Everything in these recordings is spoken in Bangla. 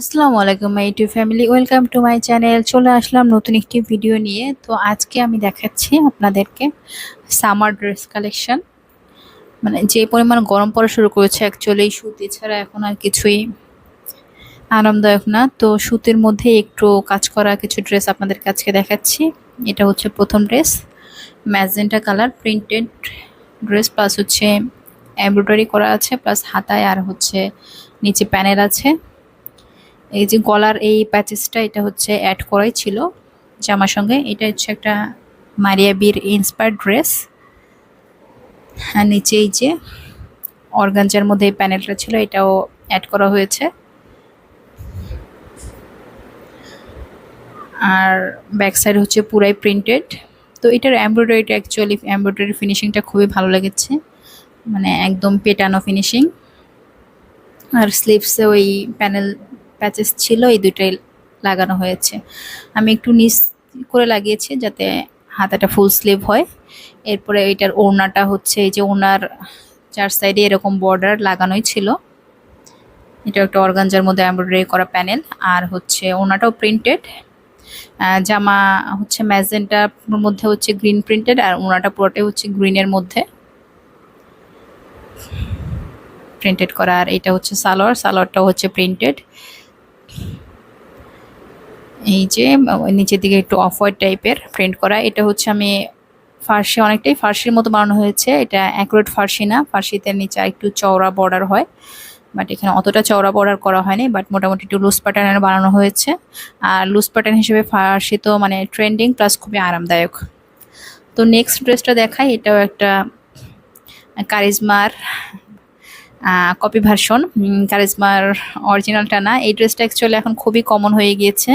আসসালামু আলাইকুম my YouTube family, welcome to my channel. চলে আসলাম নতুন একটি ভিডিও নিয়ে। তো আজকে আমি দেখাচ্ছি আপনাদেরকে সামার ড্রেস কালেকশন। মানে যে পরিমাণ গরম পড়া শুরু করেছে, অ্যাকচুয়ালি সুতি ছাড়া এখন আর কিছুই আরামদায়ক না। তো সুতির মধ্যে একটু কাজ করা কিছু ড্রেস আপনাদেরকে আজকে দেখাচ্ছি। এটা হচ্ছে প্রথম dress, magenta colour printed dress, plus হচ্ছে এমব্রয়ডারি করা আছে, প্লাস হাতায় আর হচ্ছে নিচে প্যানেল আছে। এই যে গলার এই প্যাচেসটা, এটা হচ্ছে অ্যাড করাই ছিল জামার সঙ্গে। এটা হচ্ছে একটা মারিয়া বির ইন্সপায়ার্ড ড্রেস। আর নিচে এই যে অর্গানজার মধ্যে এই প্যানেলটা ছিল, এটাও অ্যাড করা হয়েছে। আর ব্যাক সাইড হচ্ছে পুরাই প্রিন্টেড। তো এটার এমব্রয়ডারিটা, অ্যাকচুয়ালি এমব্রয়ডারি ফিনিশিংটা খুবই ভালো লেগেছে, মানে একদম পেটানো ফিনিশিং। আর স্লিভসে ওই প্যানেল প্যাচেস ছিল, এই দুইটাই লাগানো হয়েছে। আমি একটু নিচ করে লাগিয়েছি যাতে হাতাটা ফুল স্লিভ হয়। এরপরে এটার ওড়নাটা হচ্ছে, এই যে ওড়নার চার সাইডে এরকম বর্ডার লাগানোই ছিল। এটা একটা অর্গানজার মধ্যে এমব্রয়ডারি করা প্যানেল। আর হচ্ছে ওড়নাটাও প্রিন্টেড। জামা হচ্ছে ম্যাজেন্টার মধ্যে হচ্ছে গ্রিন প্রিন্টেড, আর ওড়নাটা পুরোটাই হচ্ছে গ্রিনের মধ্যে প্রিন্টেড করা। আর এটা হচ্ছে সালোয়ারটাও হচ্ছে প্রিন্টেড। এই যে নিচের দিকে একটু অফ হোয়াইট টাইপের প্রিন্ট করা। এটা হচ্ছে আমি ফার্সি, অনেকটাই ফার্সির মতো বানানো হয়েছে। এটা অ্যাকুরেট ফার্সি না, ফার্সিতে নিচে একটু চওড়া বর্ডার হয়, বাট এখানে অতটা চওড়া বর্ডার করা হয়নি, বাট মোটামুটি একটু লুজ প্যাটার্নের বানানো হয়েছে। আর লুজ প্যাটার্ন হিসেবে ফার্সি তো মানে ট্রেন্ডিং, প্লাস খুবই আরামদায়ক। তো নেক্সট ড্রেসটা দেখাই। এটাও একটা কারিজমার কপি ভার্সন, কারিজমার অরিজিনালটা না। এই ড্রেসটা অ্যাকচুয়ালি এখন খুবই কমন হয়ে গিয়েছে।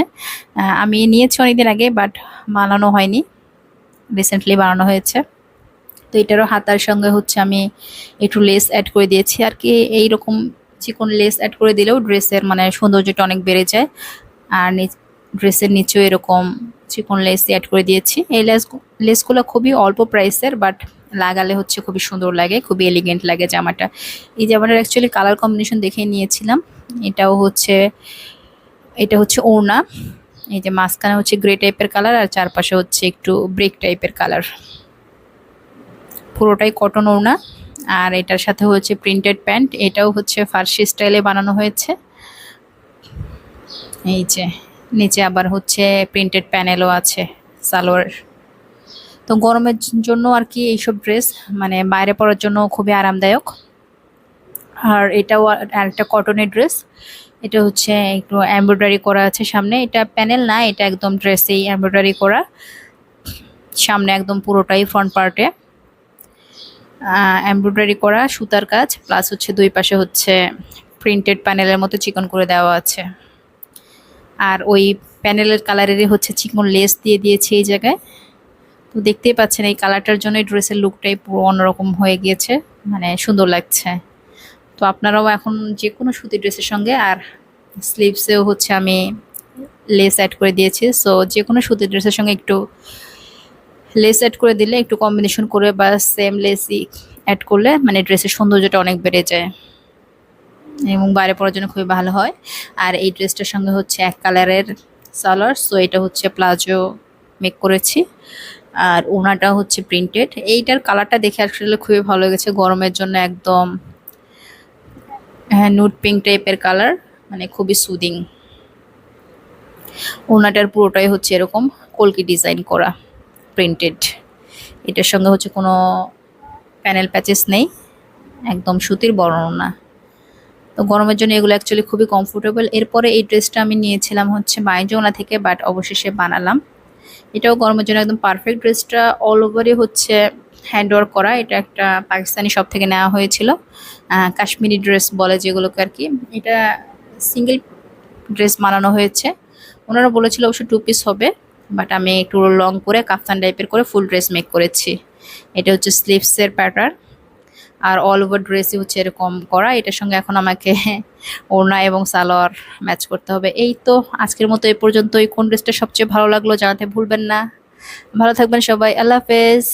আমি নিয়েছি অনেকদিন আগে, বাট বানানো হয়নি, রিসেন্টলি বানানো হয়েছে। তো এটারও হাতার সঙ্গে হচ্ছে আমি একটু লেস অ্যাড করে দিয়েছি আর কি। এইরকম চিকন লেস অ্যাড করে দিলেও ড্রেসের মানে সৌন্দর্যটা অনেক বেড়ে যায়। আর ড্রেসের নিচেও এরকম চিকন লেস অ্যাড করে দিয়েছি। এই লেসগুলো খুবই অল্প প্রাইসের, বাট লাগালে হচ্ছে খুবই সুন্দর লাগে, খুবই এলিগেন্ট লাগে জামাটা। এই জামাটার অ্যাকচুয়ালি কালার কম্বিনেশন দেখে নিয়েছিলাম। এটা হচ্ছে ওড়না। এই যে মাঝখানে হচ্ছে গ্রে টাইপের কালার, আর চারপাশে হচ্ছে একটু ব্রেক টাইপের কালার। পুরোটাই কটন ওড়না। আর এটার সাথে হচ্ছে প্রিন্টেড প্যান্ট, এটাও হচ্ছে ফার্সি স্টাইলে বানানো হয়েছে। এই যে নিচে আবার হচ্ছে প্রিন্টেড প্যানেলও আছে সালোয়ার। তো গরমের জন্য আর কি এইসব ড্রেস মানে বাইরে পরার জন্য খুবই আরামদায়ক। আর এটাও আরেকটা কটনের ড্রেস। এটা হচ্ছে একটু এমব্রয়ডারি করা আছে সামনে। এটা প্যানেল না, এটা একদম ড্রেসেই এমব্রয়ডারি করা, সামনে একদম পুরোটাই ফ্রন্ট পার্টে এমব্রয়ডারি করা সুতার কাজ, প্লাস হচ্ছে দুই পাশে হচ্ছে প্রিন্টেড প্যানেলের মতো চিকন করে দেওয়া আছে। আর ওই প্যানেলের কালারেরই হচ্ছে চিকন লেস দিয়ে দিয়েছে এই জায়গায়। তো দেখতেই পাচ্ছেন এই কালারটার জন্য ড্রেসের লুকটাই পুরো অন্যরকম হয়ে গিয়েছে, মানে সুন্দর লাগছে। তো আপনারাও এখন যে কোনো সুতি ড্রেসের সঙ্গে, আর স্লিভসেও হচ্ছে আমি লেস অ্যাড করে দিয়েছি। সো যে কোনো সুতি ড্রেসের সঙ্গে একটু লেস অ্যাড করে দিলে, একটু কম্বিনেশন করে বা সেম লেসই অ্যাড করলে মানে ড্রেসের সৌন্দর্যটা অনেক বেড়ে যায় এবং বাইরে পরার জন্য খুবই ভালো হয়। আর এই ড্রেসটার সঙ্গে হচ্ছে এক কালারের সালোয়ার, সো এটা হচ্ছে প্লাজো মেক করেছি। আর ওনাটা হচ্ছে প্রিন্টেড। এইটার কালারটা দেখে আসলে খুবই ভালো লেগেছে, গরমের জন্য একদম হ্যাঁ নুড পিঙ্ক টাইপের কালার, মানে খুবই সুদিং। ওনাটার পুরোটাই হচ্ছে এরকম কলকি ডিজাইন করা প্রিন্টেড। এটার সঙ্গে হচ্ছে কোনো প্যানেল প্যাচেস নেই, একদম সুতির বর্ণনা। তো গরমের জন্য এগুলো অ্যাকচুয়ালি খুবই কমফোর্টেবল। এরপরে এই ড্রেসটা আমি নিয়েছিলাম হচ্ছে মাইজোনা থেকে, বাট অবশেষে বানালাম। এটাও গরমের জন্য একদম পারফেক্ট। ড্রেসটা অল ওভারই হচ্ছে হ্যান্ড ওয়ার্ক করা। এটা একটা পাকিস্তানি শপ থেকে নেওয়া হয়েছিল, কাশ্মীরি ড্রেস বলে যেগুলোকে আর কি। এটা সিঙ্গেল ড্রেস বানানো হয়েছে। ওনারা বলেছিল অবশ্য 2 পিস হবে, বাট আমি একটু লং করে কাফতান টাইপের করে ফুল ড্রেস মেক করেছি। এটা হচ্ছে স্লিভসের প্যাটার্ন, আর অল ওভার ড্রেসই হচ্ছে এরকম করা। এটার সঙ্গে এখন আমাকে ওড়না এবং সালোয়ার ম্যাচ করতে হবে। এই তো আজকের মতো এই পর্যন্তই। কোন ড্রেসটা সবচেয়ে ভালো লাগলো জানাতে ভুলবেন না। ভালো থাকবেন সবাই, আল্লাহ হাফেজ।